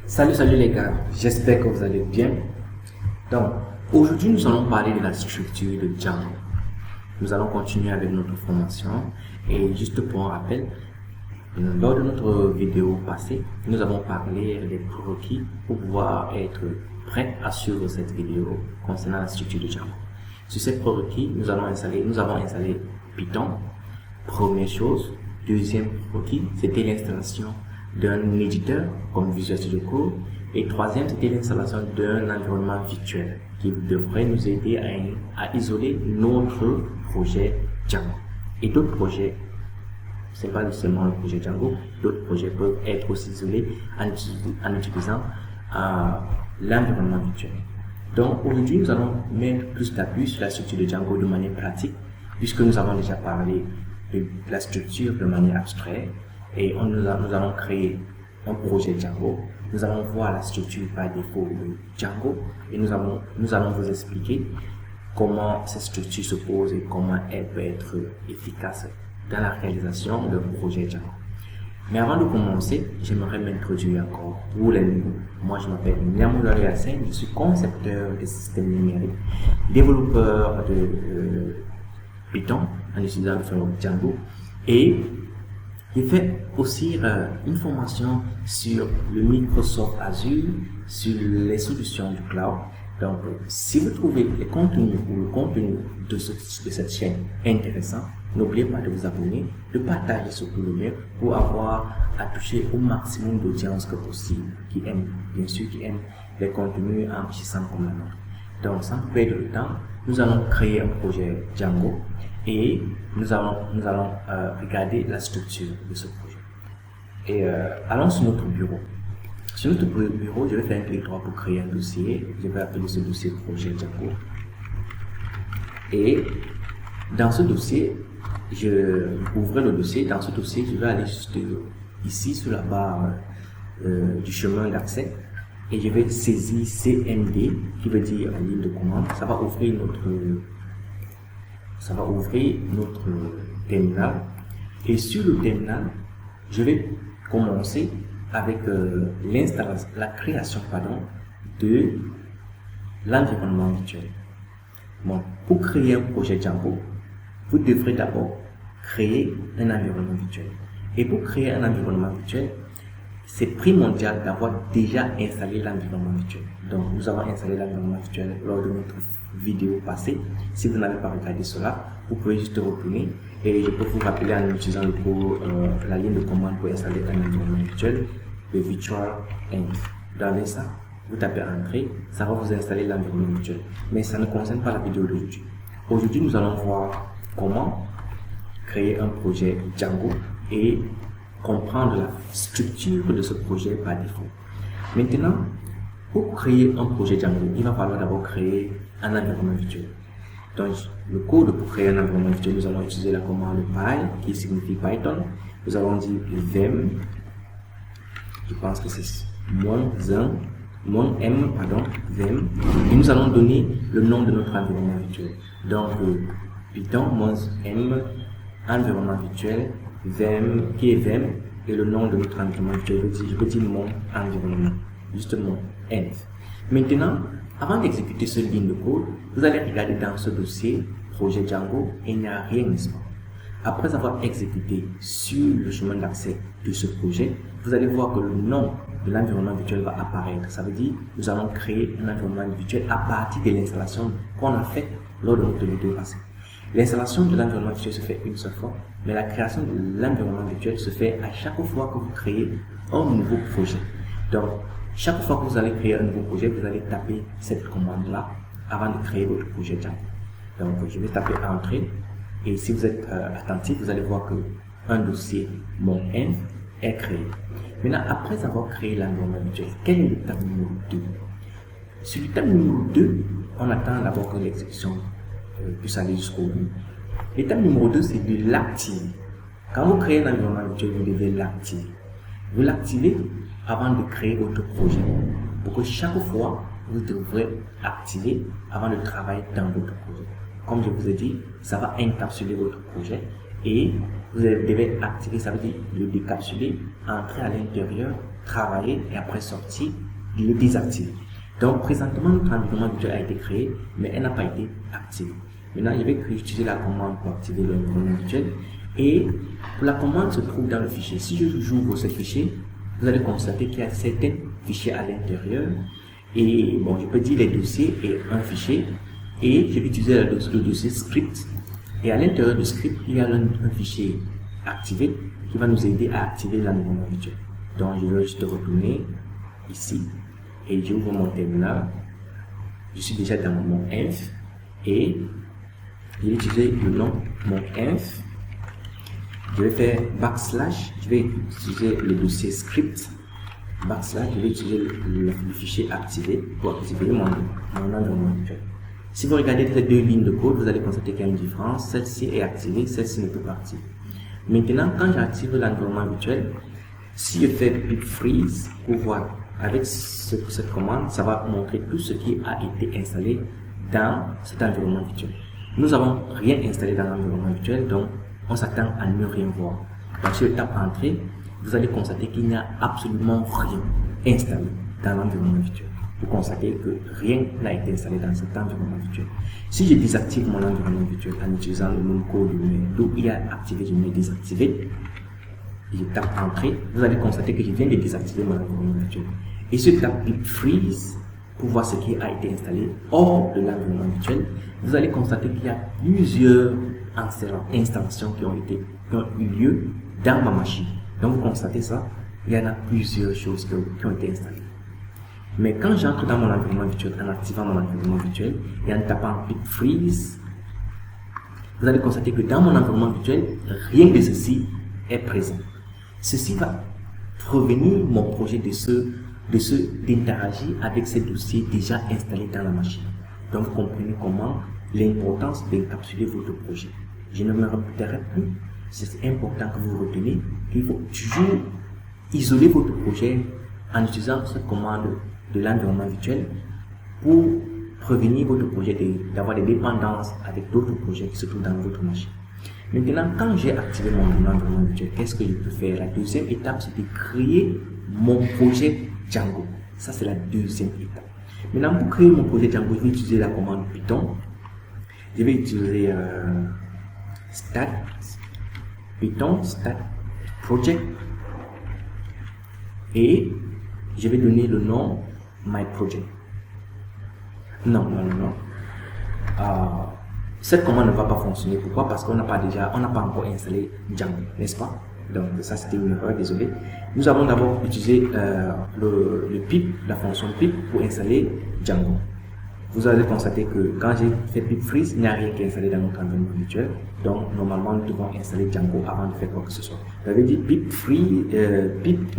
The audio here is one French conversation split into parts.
Salut les gars, j'espère que vous allez bien. Donc, aujourd'hui nous allons parler de la structure de Django. Nous allons continuer avec notre formation et juste pour un rappel, lors de notre vidéo passée, nous avons parlé des prérequis pour pouvoir être prêt à suivre cette vidéo concernant la structure de Django. Sur ces prérequis, nous avons installé Python, première chose. Deuxième prérequis, c'était l'installation d'un éditeur comme Visual Studio Code. Et troisième, c'était l'installation d'un environnement virtuel qui devrait nous aider à isoler notre projet Django. Et d'autres projets, c'est pas seulement le projet Django, d'autres projets peuvent être aussi isolés en utilisant l'environnement virtuel. Donc aujourd'hui, nous allons mettre plus d'appui sur la structure de Django de manière pratique, puisque nous avons déjà parlé de la structure de manière abstraite. Et nous allons créer un projet Django. Nous allons voir la structure par défaut de Django et nous allons vous expliquer comment cette structure se pose et comment elle peut être efficace dans la réalisation d'un projet Django. Mais avant de commencer, j'aimerais m'introduire encore pour les nouveaux. Moi, je m'appelle Niamoudou Yassine, je suis concepteur de systèmes numériques, développeur de Python en utilisant le framework Django et j'ai fait aussi une formation sur le Microsoft Azure, sur les solutions du cloud. Donc, si vous trouvez les contenus ou le contenu de cette chaîne intéressant, n'oubliez pas de vous abonner, de partager surtout le mieux pour avoir à toucher au maximum d'audience que possible, qui aime les contenus enrichissants comme la nôtre. Donc, sans perdre de temps, nous allons créer un projet Django et nous allons regarder la structure de ce projet. Et allons sur notre bureau. Sur notre bureau, je vais faire un clic droit pour créer un dossier. Je vais appeler ce dossier projet Django. Et dans ce dossier, je ouvre le dossier. Dans ce dossier, je vais aller juste ici sur la barre du chemin d'accès. Et je vais saisir CMD, qui veut dire ligne de commande. Ça va ouvrir notre terminal. Et sur le terminal, je vais commencer avec la création de l'environnement virtuel. Bon, pour créer un projet Django, vous devrez d'abord créer un environnement virtuel. Et pour créer un environnement virtuel, c'est primordial d'avoir déjà installé l'environnement virtuel. Donc, nous avons installé l'environnement virtuel lors de notre vidéo passée. Si vous n'avez pas regardé cela, vous pouvez juste retourner et je peux vous rappeler en utilisant la ligne de commande pour installer un environnement virtuel, le virtual env. Dans ça, vous tapez entrée, ça va vous installer l'environnement virtuel. Mais ça ne concerne pas la vidéo d'aujourd'hui. Aujourd'hui, nous allons voir comment créer un projet Django et comprendre la structure de ce projet par défaut. Maintenant, pour créer un projet Django, il va falloir d'abord créer un environnement virtuel. Donc, le code pour créer un environnement virtuel, nous allons utiliser la commande py qui signifie Python. Nous allons dire vim, je pense que c'est -m, vim, et nous allons donner le nom de notre environnement virtuel. Donc, Python -m, environnement virtuel, vim, qui est vim, et le nom de notre environnement virtuel, je peux dire mon environnement, justement env. Maintenant, avant d'exécuter cette ligne de code, vous allez regarder dans ce dossier projet Django et il n'y a rien, n'est-ce pas? Après avoir exécuté sur le chemin d'accès de ce projet, vous allez voir que le nom de l'environnement virtuel va apparaître. Ça veut dire que nous allons créer un environnement virtuel à partir de l'installation qu'on a faite lors de notre vidéo passée. L'installation de l'environnement virtuel se fait une seule fois, mais la création de l'environnement virtuel se fait à chaque fois que vous créez un nouveau projet. Donc, chaque fois que vous allez créer un nouveau projet, vous allez taper cette commande-là avant de créer votre projet Django. Donc, je vais taper entrée et si vous êtes attentif, vous allez voir que un dossier mon env est créé. Maintenant, après avoir créé l'environnement virtuel, quel est l'étape numéro 2? Sur l'étape numéro 2, on attend d'abord que l'exécution puisse aller jusqu'au bout. L'étape numéro 2, c'est de l'activer. Quand vous créez un environnement virtuel, vous devez l'activer. Vous l'activez avant de créer votre projet. Pour que chaque fois, vous devrez activer avant de travailler dans votre projet. Comme je vous ai dit, ça va encapsuler votre projet et vous devez activer, ça veut dire le décapsuler, entrer à l'intérieur, travailler et après sortir, le désactiver. Donc présentement notre environnement virtuel a été créé, mais elle n'a pas été activée. Maintenant, je vais utiliser la commande pour activer l'environnement virtuel. Et la commande se trouve dans le fichier. Si j'ouvre ce fichier, vous allez constater qu'il y a certains fichiers à l'intérieur. Et bon, je peux dire les dossiers et un fichier. Et je vais utiliser le dossier script. Et à l'intérieur du script, il y a un fichier activé qui va nous aider à activer l'environnement virtuel. Donc, je vais juste retourner ici. Et j'ouvre mon terminal. Je suis déjà dans mon inf. Et je vais utiliser le nom mon inf. Je vais faire backslash, je vais utiliser le dossier script, backslash, je vais utiliser le fichier activé pour activer mon environnement virtuel. Si vous regardez ces deux lignes de code, vous allez constater qu'il y a une différence. Celle-ci est activée, celle-ci ne peut pas activer. Maintenant, quand j'active l'environnement virtuel, si je fais pip freeze pour voir avec cette commande, ça va montrer tout ce qui a été installé dans cet environnement virtuel. Nous n'avons rien installé dans l'environnement virtuel, donc on s'attend à ne rien voir. Donc si je tape entrée, vous allez constater qu'il n'y a absolument rien installé dans l'environnement virtuel. Vous constatez que rien n'a été installé dans cet environnement virtuel. Si je désactive mon environnement virtuel en utilisant le même code d'où il y a activé, je mets désactiver, et je tape entrée, vous allez constater que je viens de désactiver mon environnement virtuel. Et si je tape pip freeze pour voir ce qui a été installé hors de l'environnement virtuel, vous allez constater qu'il y a plusieurs installations qui ont eu lieu dans ma machine. Donc vous constatez ça, il y en a plusieurs choses qui ont été installées. Mais quand j'entre dans mon environnement virtuel en activant mon environnement virtuel et en tapant pip freeze, vous allez constater que dans mon environnement virtuel, rien de ceci est présent. Ceci va provenir mon projet d'interagir avec ces dossiers déjà installés dans la machine. Donc vous comprenez comment l'importance d'encapsuler votre projet. Je ne me répéterai plus, c'est important que vous reteniez qu'il faut toujours isoler votre projet en utilisant cette commande de l'environnement virtuel pour prévenir votre projet d'avoir des dépendances avec d'autres projets qui se trouvent dans votre machine. Maintenant, quand j'ai activé mon environnement virtuel, qu'est-ce que je peux faire? La deuxième étape, c'est de créer mon projet Django. Ça, c'est la deuxième étape. Maintenant, pour créer mon projet Django, je vais utiliser la commande Python. Je vais utiliser Python stat project et je vais donner le nom my project. Non. Cette commande ne va pas fonctionner. Pourquoi? Parce qu'on n'a pas encore installé Django, n'est-ce pas? Donc ça c'était une erreur, désolé. Nous avons d'abord utilisé le pip, la fonction pip pour installer Django. Vous allez constater que quand j'ai fait pip freeze, il n'y a rien qui est installé dans notre environnement virtuel. Donc normalement nous devons installer Django avant de faire quoi que ce soit. J'avais dit pip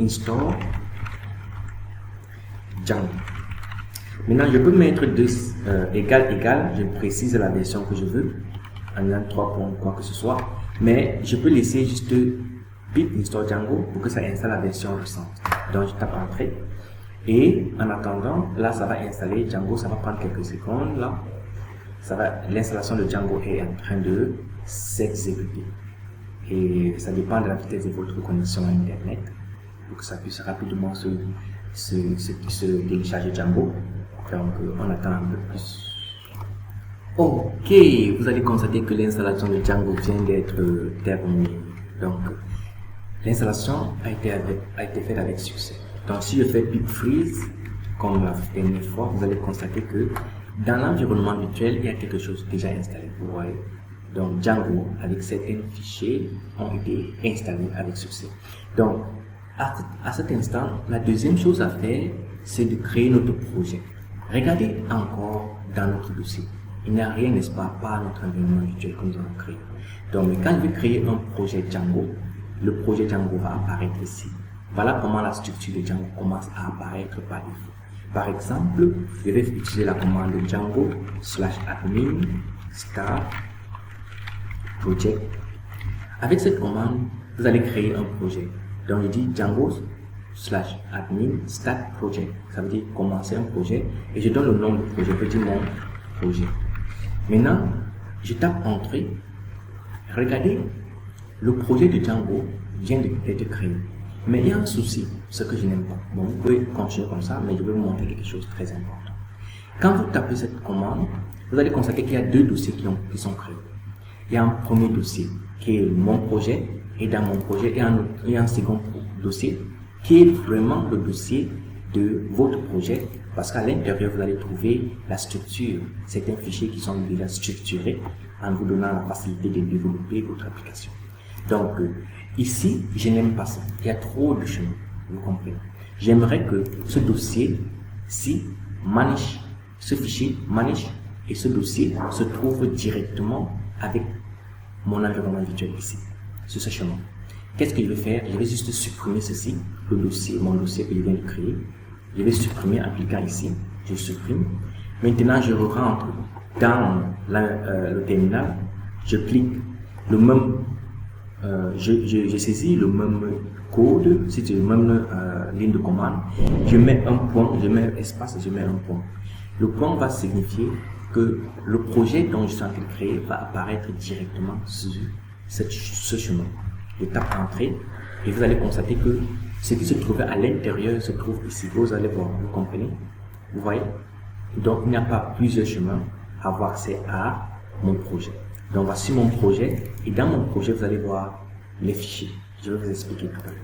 install Django. Maintenant je peux mettre égal, je précise la version que je veux, en 3 points quoi que ce soit, mais je peux laisser juste pip install Django pour que ça installe la version récente. Donc je tape entrée. Et en attendant, là ça va installer Django, ça va prendre quelques secondes là. L'installation de Django est en train de s'exécuter. Et ça dépend de la vitesse de votre connexion à internet pour que ça puisse rapidement se télécharger Django. Donc on attend un peu plus. Ok, vous allez constater que l'installation de Django vient d'être terminée. Donc l'installation a été faite avec succès. Donc si je fais pip freeze, comme la dernière fois, vous allez constater que dans l'environnement virtuel, il y a quelque chose déjà installé. Vous voyez. Donc Django avec certains fichiers ont été installés avec succès. Donc à cet instant, la deuxième chose à faire, c'est de créer notre projet. Regardez encore dans notre dossier. Il n'y a rien, n'est-ce pas, par notre environnement virtuel que nous avons créé. Donc quand je vais créer un projet Django, le projet Django va apparaître ici. Voilà comment la structure de Django commence à apparaître par défaut. Par exemple, je vais utiliser la commande Django/admin start project. Avec cette commande, vous allez créer un projet. Donc je dis Django/admin start project. Ça veut dire commencer un projet et je donne le nom du projet. Je dis mon projet. Maintenant, je tape entrée. Regardez le projet de Django vient d'être créé. Mais il y a un souci, ce que je n'aime pas. Bon, vous pouvez continuer comme ça, mais je vais vous montrer quelque chose de très important. Quand vous tapez cette commande, vous allez constater qu'il y a deux dossiers qui sont créés. Il y a un premier dossier qui est mon projet, et dans mon projet, il y a un second dossier qui est vraiment le dossier de votre projet, parce qu'à l'intérieur, vous allez trouver la structure, certains fichiers qui sont déjà structurés en vous donnant la facilité de développer votre application. Donc, ici, je n'aime pas ça. Il y a trop de chemin, vous comprenez. J'aimerais que ce dossier-ci, manage, ce fichier manage et ce dossier se trouve directement avec mon environnement virtuel ici, sur ce chemin. Qu'est-ce que je vais faire? Je vais juste supprimer ceci, le dossier, mon dossier que je viens de créer. Je vais supprimer en cliquant ici, je supprime. Maintenant, je rentre dans le terminal, je clique le même, je saisis le même code, c'est le même ligne de commande, je mets un point, je mets espace, je mets un point. Le point va signifier que le projet dont je suis en train de créer va apparaître directement sur ce chemin. Je tape entrée et vous allez constater que ce qui se trouvait à l'intérieur se trouve ici. Vous allez voir, vous comprenez? Vous voyez? Donc il n'y a pas plusieurs chemins à avoir accès à mon projet. Donc voici mon projet et dans mon projet vous allez voir les fichiers. Je vais vous expliquer tout à l'heure.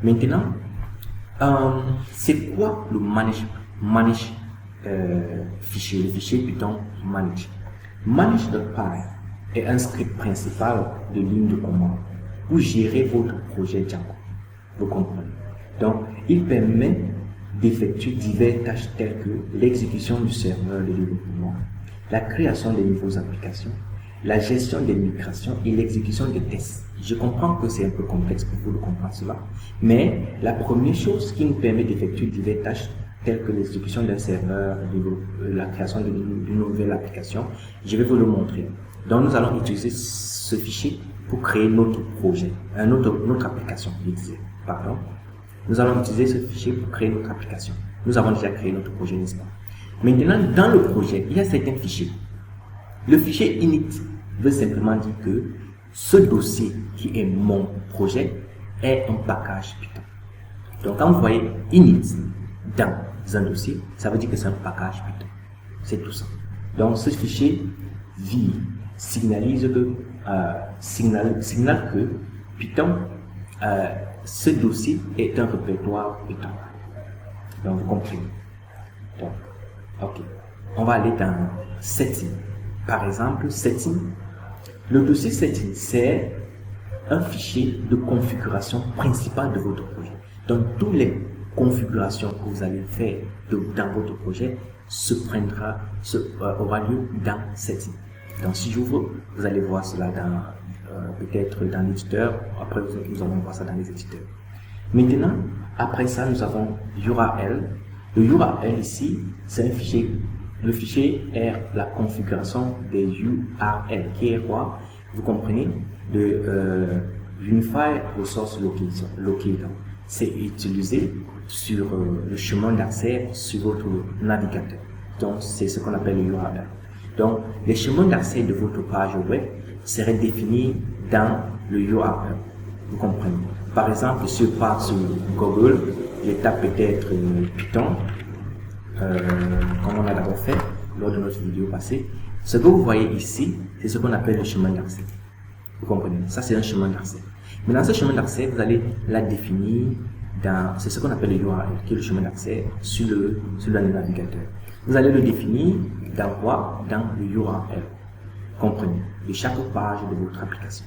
Maintenant, c'est quoi le manage fichier, le fichier Python manage. Manage.py est un script principal de ligne de commande pour gérer votre projet Django. Vous comprenez? Donc, il permet d'effectuer diverses tâches telles que l'exécution du serveur de développement, la création de nouvelles applications, la gestion des migrations et l'exécution des tests. Je comprends que c'est un peu complexe pour vous de comprendre cela, mais la première chose qui nous permet d'effectuer diverses tâches telles que l'exécution d'un serveur, la création d'une nouvelle application, je vais vous le montrer. Donc, nous allons utiliser ce fichier pour créer notre projet, notre application, je disais. Pardon. Nous allons utiliser ce fichier pour créer notre application. Nous avons déjà créé notre projet, n'est-ce pas? Maintenant, dans le projet, il y a certains fichiers. Le fichier init veut simplement dire que ce dossier qui est mon projet est un package Python. Donc, quand vous voyez init dans un dossier, ça veut dire que c'est un package Python. C'est tout ça. Donc, ce fichier signalise que signale que Python, ce dossier est un répertoire Python. Donc, vous comprenez. Donc, ok. On va aller dans Setting. Par exemple, Setting. Le dossier Setting, c'est un fichier de configuration principale de votre projet. Donc, toutes les configurations que vous allez faire dans votre projet aura lieu dans Setting. Donc, si j'ouvre, vous allez voir cela peut-être dans l'éditeur. Après, nous allons voir ça dans les éditeurs. Maintenant, après ça, nous avons URL. Le URL ici, c'est un fichier. Le fichier est la configuration des URL, qui est quoi? Vous comprenez? De Unified Resource Locator. C'est utilisé sur le chemin d'accès sur votre navigateur. Donc, c'est ce qu'on appelle le URL. Donc, les chemins d'accès de votre page web seraient définis dans le URL. Vous comprenez? Par exemple, si je pars sur Google, je tape peut-être Python, comme on a d'abord fait lors de notre vidéo passée. Ce que vous voyez ici, c'est ce qu'on appelle le chemin d'accès. Vous comprenez? Ça, c'est un chemin d'accès. Mais dans ce chemin d'accès, vous allez la définir c'est ce qu'on appelle le URL, qui est le chemin d'accès sur le navigateur. Vous allez le définir dans quoi? Dans le URL. Comprenez? De chaque page de votre application.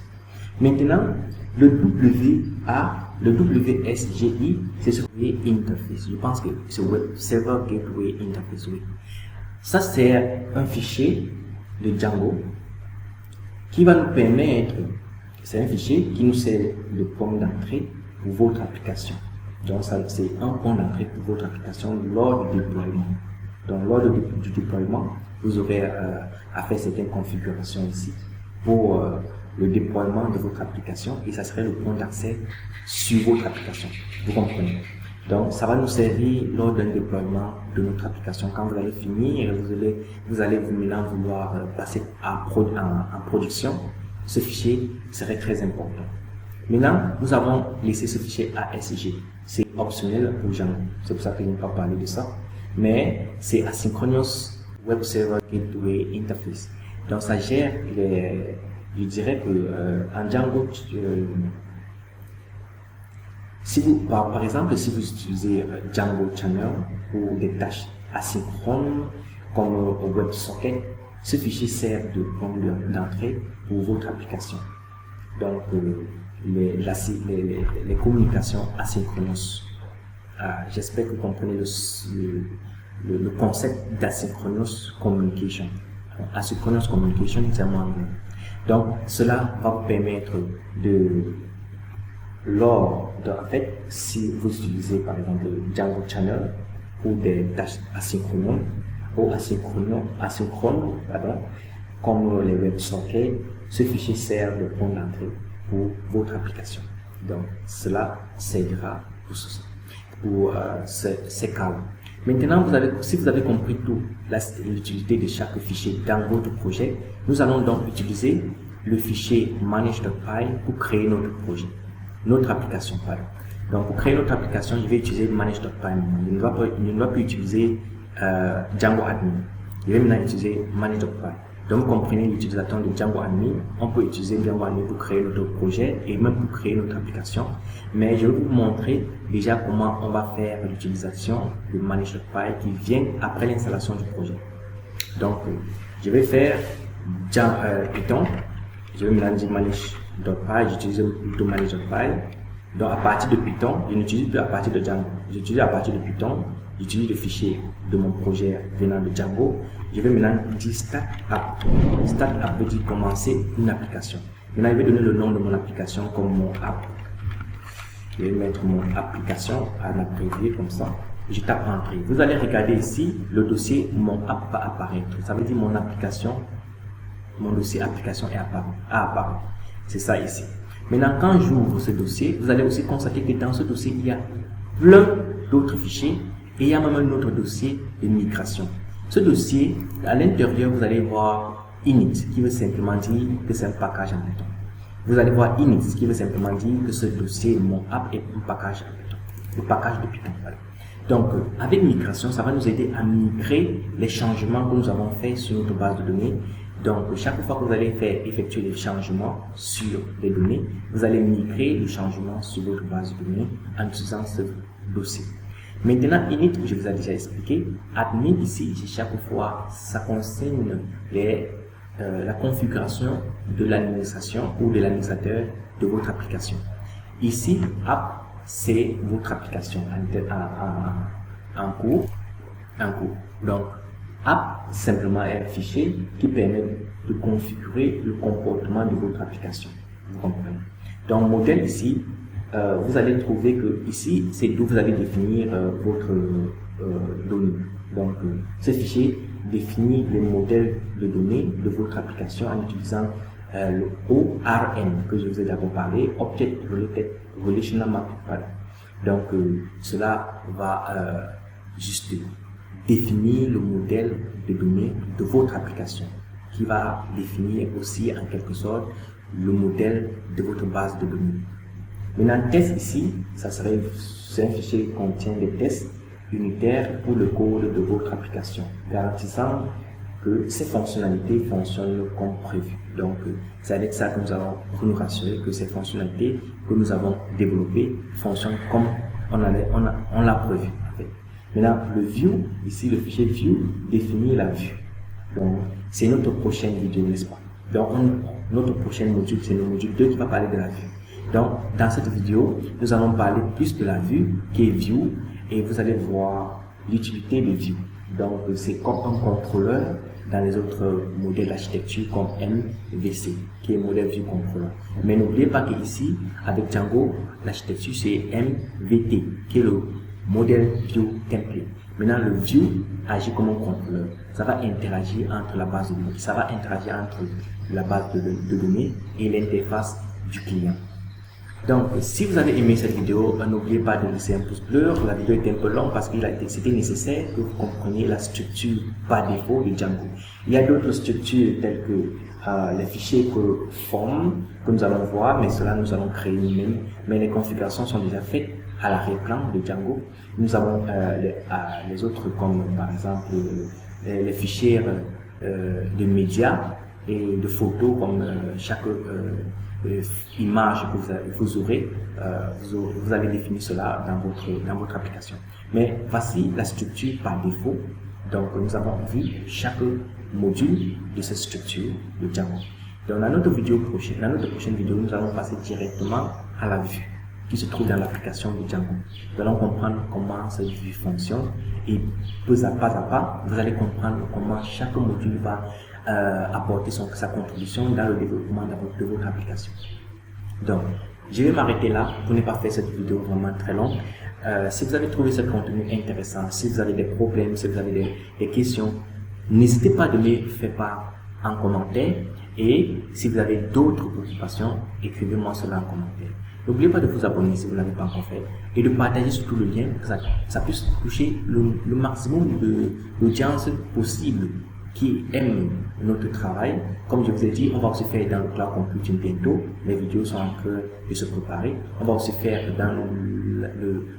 Maintenant, le WSGI, c'est ce qui est interface. Je pense que c'est Web Server Gateway Interface. Oui. Ça, c'est un fichier de Django qui va nous permettre, c'est un fichier qui nous sert de point d'entrée pour votre application. Donc, c'est un point d'entrée pour votre application lors du déploiement. Donc, lors du déploiement, vous aurez à faire certaines configurations ici pour le déploiement de votre application et ça serait le point d'accès sur votre application. Vous comprenez? Donc, ça va nous servir lors d'un déploiement de notre application. Quand vous allez finir, vous allez maintenant vouloir passer en production. Ce fichier serait très important. Maintenant, nous avons laissé ce fichier ASG. C'est optionnel pour Django. C'est pour ça que je n'ai pas parlé de ça. Mais c'est Asynchronous Web Server Gateway Interface. Donc ça gère les... Je dirais que en Django, si vous, par exemple, si vous utilisez Django Channel pour des tâches asynchrones comme WebSocket, ce fichier sert de point d'entrée pour votre application. Donc, les communications asynchronous. J'espère que vous comprenez le concept d'asynchronous communication. Asynchronous communication, c'est moi. Donc, cela va vous permettre en fait, si vous utilisez par exemple Django Channel pour des tâches asynchrones ou asynchrones, comme les WebSockets, ce fichier sert de point d'entrée pour votre application. Donc, cela servira pour ces cas-là. Maintenant, si vous avez compris tout, l'utilité de chaque fichier dans votre projet, nous allons donc utiliser le fichier manage.py pour créer notre projet, notre application. Donc, pour créer notre application, je vais utiliser manage.py. Je ne dois plus utiliser Django Admin. Je vais maintenant utiliser manage.py. Donc, vous comprenez l'utilisation de Django Admin. On peut utiliser Django Admin pour créer notre projet et même pour créer notre application. Mais je vais vous montrer déjà comment on va faire l'utilisation de manage.py qui vient après l'installation du projet. Donc, je vais faire Python. Je vais maintenant dire manage.py. J'utilise plutôt manage.py. Donc, à partir de Python, je n'utilise plus à partir de Django. J'utilise à partir de Python. J'utilise le fichier de mon projet venant de Django. Je vais maintenant dire Start App. Start App veut dire commencer une application. Maintenant, je vais donner le nom de mon application comme mon app. Je vais mettre mon application à l'abrévier comme ça. Je tape Entrée. Vous allez regarder ici, le dossier mon app va apparaître. Ça veut dire mon application, mon dossier application est apparu. C'est ça ici. Maintenant, quand j'ouvre ce dossier, vous allez aussi constater que dans ce dossier, il y a plein d'autres fichiers et il y a même un autre dossier de migration. Ce dossier, à l'intérieur, vous allez voir init, qui veut simplement dire que c'est un package en Python. Vous allez voir init, qui veut simplement dire que ce dossier, mon app, est un package en Python. Le package de Python. Voilà. Donc, avec migration, ça va nous aider à migrer les changements que nous avons faits sur notre base de données. Donc, chaque fois que vous allez effectuer les changements sur les données, vous allez migrer le changement sur votre base de données en utilisant ce dossier. Maintenant, init, je vous ai déjà expliqué. Admin, ici, chaque fois, ça concerne la configuration de l'administration ou de l'administrateur de votre application. Ici, app, c'est votre application en cours. Donc, app, simplement est un fichier qui permet de configurer le comportement de votre application. Vous comprenez? Donc, modèle ici, vous allez trouver que ici, c'est d'où vous allez définir votre donnée. Donc, ce fichier définit le modèle de données de votre application en utilisant le ORM que je vous ai d'abord parlé, Object Relational Map. Donc, cela va juste définir le modèle de données de votre application qui va définir aussi en quelque sorte le modèle de votre base de données. Maintenant, test ici, c'est un fichier qui contient des tests unitaires pour le code de votre application, garantissant que ces fonctionnalités fonctionnent comme prévu. Donc, c'est avec ça que nous allons nous rassurer que ces fonctionnalités que nous avons développées fonctionnent comme on l'a prévu. En fait. Maintenant, le view, ici, le fichier view définit la vue. Donc, c'est notre prochaine vidéo, n'est-ce pas? Donc, notre prochain module, c'est le module 2 qui va parler de la vue. Donc, dans cette vidéo, nous allons parler plus de la vue qui est view et vous allez voir l'utilité de view. Donc, c'est comme un contrôleur dans les autres modèles d'architecture comme MVC, qui est modèle view controller. Mais n'oubliez pas qu'ici, avec Django, l'architecture c'est MVT, qui est le modèle view template. Maintenant, le view agit comme un contrôleur. Ça va interagir entre la base de données. Ça va interagir entre la base de données et l'interface du client. Donc, si vous avez aimé cette vidéo, n'oubliez pas de laisser un pouce bleu. La vidéo est un peu longue parce qu'il c'était nécessaire que vous compreniez la structure par défaut de Django. Il y a d'autres structures telles que les fichiers que forme, que nous allons voir, mais cela nous allons créer nous-mêmes. Mais les configurations sont déjà faites à l'arrière-plan de Django. Nous avons les autres comme par exemple les fichiers de médias et de photos comme chaque image que vous aurez, vous allez définir cela dans votre application. Mais voici la structure par défaut. Donc nous avons vu chaque module de cette structure de Django. Donc dans notre prochaine vidéo, nous allons passer directement à la vue qui se trouve dans l'application de Django. Nous allons comprendre comment cette vue fonctionne et pas à pas, vous allez comprendre comment chaque module va apporter sa contribution dans le développement de votre application. Donc, je vais m'arrêter là pour ne pas faire cette vidéo vraiment très longue. Si vous avez trouvé ce contenu intéressant, si vous avez des problèmes, si vous avez des questions, n'hésitez pas de me faire part en commentaire. Et si vous avez d'autres préoccupations, écrivez-moi cela en commentaire. N'oubliez pas de vous abonner si vous ne l'avez pas encore fait et de partager surtout le lien pour que ça puisse toucher le maximum de l'audience possible qui aime notre travail. Comme je vous ai dit, on va aussi faire dans le cloud computing bientôt. Les vidéos sont en train de se préparer. On va aussi faire dans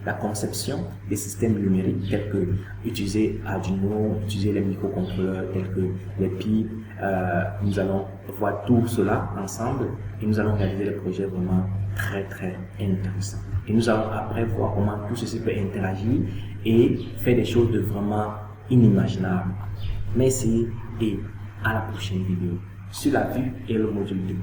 la conception des systèmes numériques tels que utiliser Arduino, utiliser les microcontrôleurs tels que les PIP. Nous allons voir tout cela ensemble et nous allons réaliser des projets vraiment très intéressants. Et nous allons après voir comment tout ceci peut interagir et faire des choses de vraiment inimaginables. Merci et à la prochaine vidéo sur la vue et le module 2.